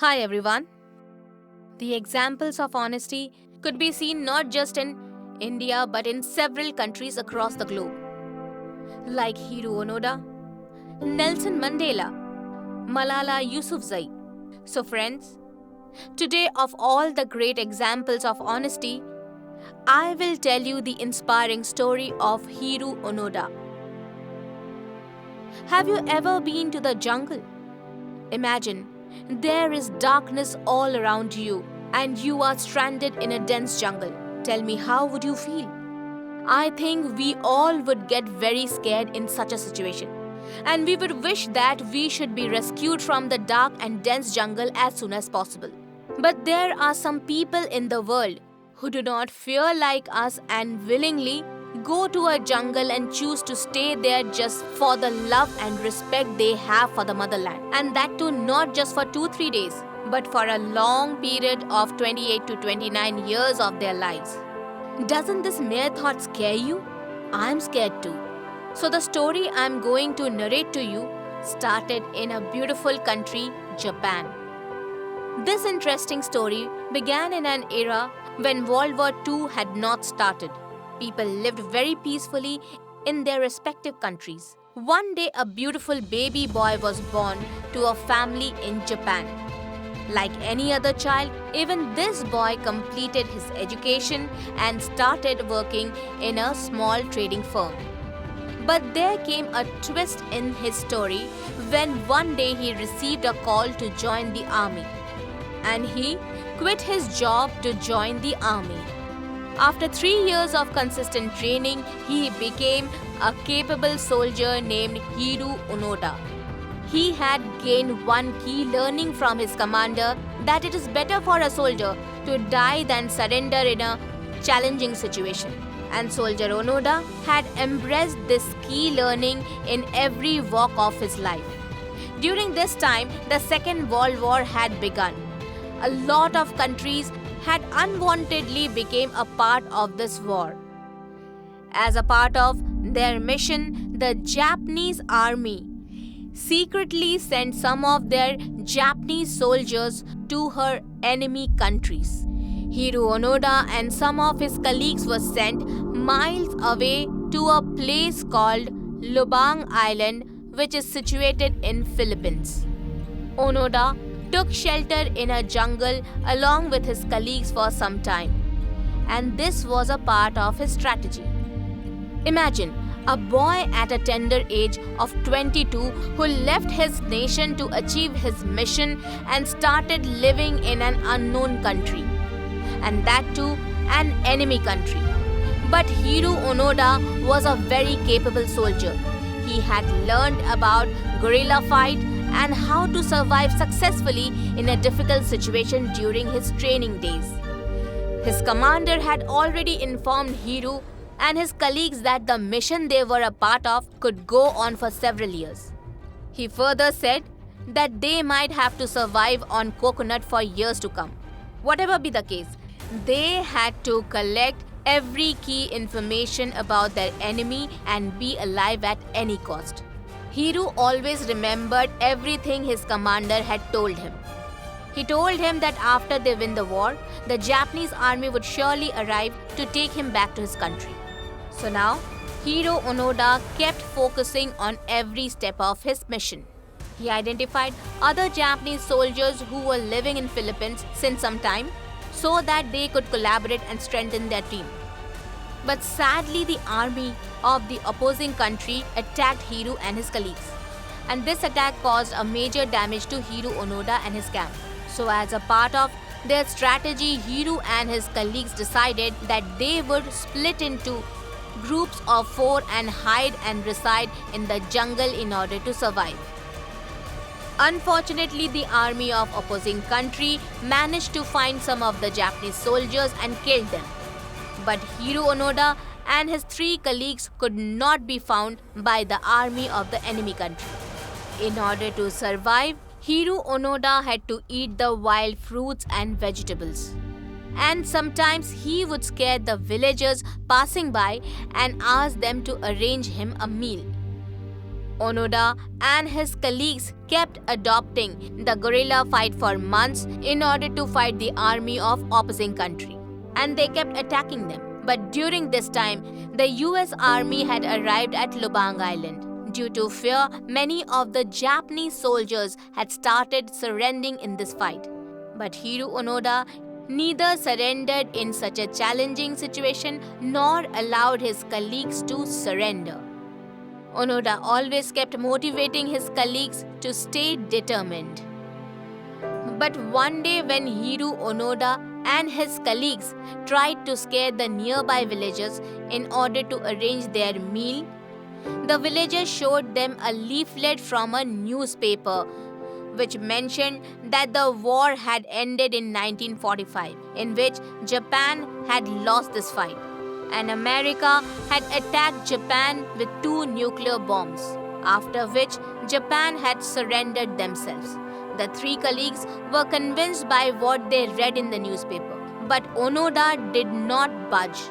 Hi everyone. The examples of honesty could be seen not just in India but in several countries across the globe, like Hiroo Onoda, Nelson Mandela, Malala Yousafzai. So, friends, today, of all the great examples of honesty, I will tell you the inspiring story of Hiroo Onoda. Have you ever been to the jungle? Imagine there is darkness all around you and you are stranded in a dense jungle. Tell me, how would you feel? I think we all would get very scared in such a situation. And we would wish that we should be rescued from the dark and dense jungle as soon as possible. But there are some people in the world who do not fear like us and willingly go to a jungle and choose to stay there just for the love and respect they have for the motherland. And that too not just for 2-3 days, but for a long period of 28 to 29 years of their lives. Doesn't this mere thought scare you? I'm scared too. So the story I'm going to narrate to you started in a beautiful country, Japan. This interesting story began in an era when World War II had not started. People lived very peacefully in their respective countries. One day, a beautiful baby boy was born to a family in Japan. Like any other child, even this boy completed his education and started working in a small trading firm. But there came a twist in his story when one day he received a call to join the army. And he quit his job to join the army. After 3 years of consistent training, he became a capable soldier named Hiroo Onoda. He had gained one key learning from his commander that it is better for a soldier to die than surrender in a challenging situation. And Soldier Onoda had embraced this key learning in every walk of his life. During this time, the Second World War had begun. A lot of countries had unwantedly became a part of this war. As a part of their mission, the Japanese army secretly sent some of their Japanese soldiers to her enemy countries. Hiroo Onoda and some of his colleagues were sent miles away to a place called Lubang Island, which is situated in Philippines. Onoda took shelter in a jungle along with his colleagues for some time, and this was a part of his strategy. Imagine a boy at a tender age of 22 who left his nation to achieve his mission and started living in an unknown country, and that too an enemy country. But Hiroo Onoda was a very capable soldier. He had learned about guerrilla fight and how to survive successfully in a difficult situation during his training days. His commander had already informed Hiroo and his colleagues that the mission they were a part of could go on for several years. He further said that they might have to survive on coconut for years to come. Whatever be the case, they had to collect every key information about their enemy and be alive at any cost. Hiroo always remembered everything his commander had told him. He told him that after they win the war, the Japanese army would surely arrive to take him back to his country. So now, Hiroo Onoda kept focusing on every step of his mission. He identified other Japanese soldiers who were living in Philippines since some time so that they could collaborate and strengthen their team. But sadly, the army of the opposing country attacked Hiroo and his colleagues. And this attack caused a major damage to Hiroo Onoda and his camp. So as a part of their strategy, Hiroo and his colleagues decided that they would split into groups of 4 and hide and reside in the jungle in order to survive. Unfortunately, the army of opposing country managed to find some of the Japanese soldiers and killed them. But Hiroo Onoda and his 3 colleagues could not be found by the army of the enemy country. In order to survive, Hiroo Onoda had to eat the wild fruits and vegetables. And sometimes he would scare the villagers passing by and ask them to arrange him a meal. Onoda and his colleagues kept adopting the guerrilla fight for months in order to fight the army of opposing country, and they kept attacking them. But during this time, the US Army had arrived at Lubang Island. Due to fear, many of the Japanese soldiers had started surrendering in this fight. But Hiroo Onoda neither surrendered in such a challenging situation nor allowed his colleagues to surrender. Onoda always kept motivating his colleagues to stay determined. But one day, when Hiroo Onoda and his colleagues tried to scare the nearby villagers in order to arrange their meal, the villagers showed them a leaflet from a newspaper which mentioned that the war had ended in 1945, in which Japan had lost this fight, and America had attacked Japan with 2 nuclear bombs, after which Japan had surrendered themselves. The 3 colleagues were convinced by what they read in the newspaper, but Onoda did not budge.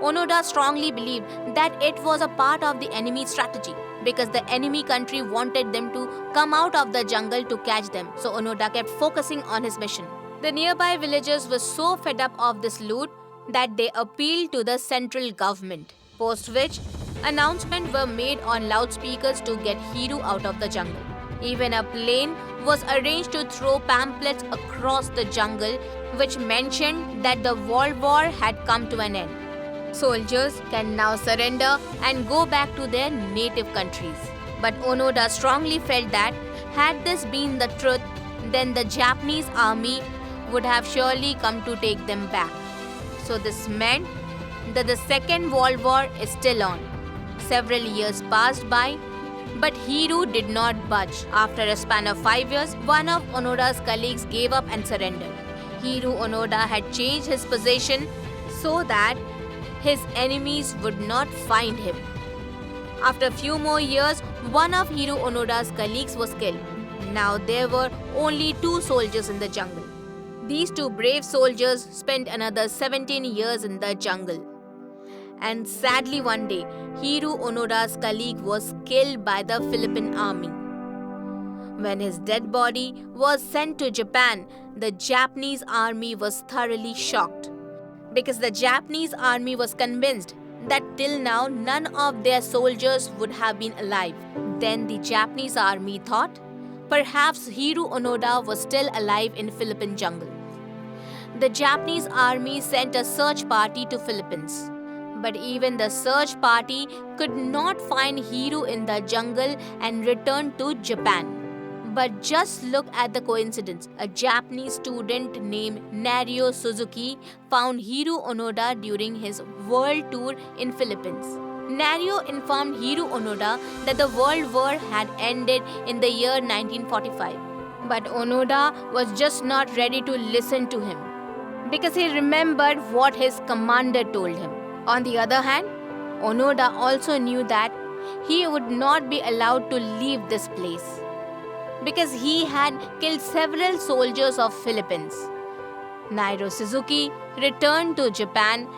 Onoda strongly believed that it was a part of the enemy strategy because the enemy country wanted them to come out of the jungle to catch them, so Onoda kept focusing on his mission. The nearby villagers were so fed up of this loot that they appealed to the central government, post which announcements were made on loudspeakers to get Hiroo out of the jungle. Even a plane was arranged to throw pamphlets across the jungle which mentioned that the World War had come to an end. Soldiers can now surrender and go back to their native countries. But Onoda strongly felt that had this been the truth, then the Japanese army would have surely come to take them back. So this meant that the Second World War is still on. Several years passed by, but Hiroo did not budge. After a span of 5 years, one of Onoda's colleagues gave up and surrendered. Hiroo Onoda had changed his position so that his enemies would not find him. After a few more years, one of Hiroo Onoda's colleagues was killed. Now there were only 2 soldiers in the jungle. These 2 brave soldiers spent another 17 years in the jungle. And sadly, one day, Hiroo Onoda's colleague was killed by the Philippine army. When his dead body was sent to Japan, the Japanese army was thoroughly shocked because the Japanese army was convinced that till now none of their soldiers would have been alive. Then the Japanese army thought perhaps Hiroo Onoda was still alive in Philippine jungle. The Japanese army sent a search party to Philippines. But even the search party could not find Hiroo in the jungle and returned to Japan. But just look at the coincidence. A Japanese student named Nario Suzuki found Hiroo Onoda during his world tour in Philippines. Nario informed Hiroo Onoda that the World War had ended in the year 1945. But Onoda was just not ready to listen to him because he remembered what his commander told him. On the other hand, Onoda also knew that he would not be allowed to leave this place because he had killed several soldiers of Philippines. Nairo Suzuki returned to Japan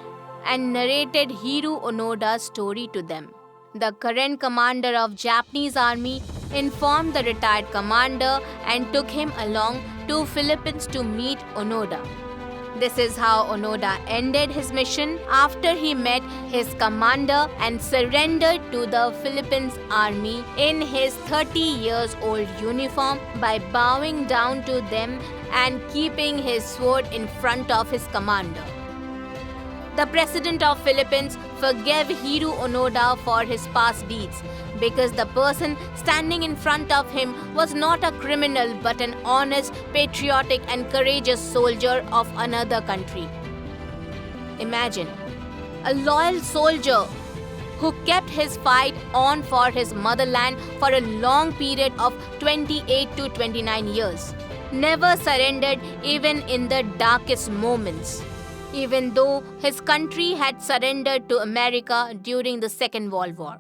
and narrated Hiroo Onoda's story to them. The current commander of Japanese army informed the retired commander and took him along to Philippines to meet Onoda. This is how Onoda ended his mission after he met his commander and surrendered to the Philippines army in his 30-year-old uniform by bowing down to them and keeping his sword in front of his commander. The president of Philippines forgave Hiroo Onoda for his past deeds because the person standing in front of him was not a criminal but an honest, patriotic and courageous soldier of another country. Imagine, a loyal soldier who kept his fight on for his motherland for a long period of 28 to 29 years, never surrendered even in the darkest moments, even though his country had surrendered to America during the Second World War.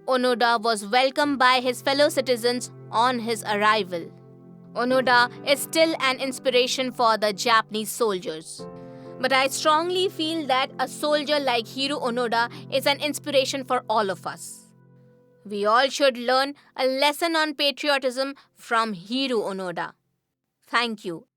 Onoda was welcomed by his fellow citizens on his arrival. Onoda is still an inspiration for the Japanese soldiers. But I strongly feel that a soldier like Hiroo Onoda is an inspiration for all of us. We all should learn a lesson on patriotism from Hiroo Onoda. Thank you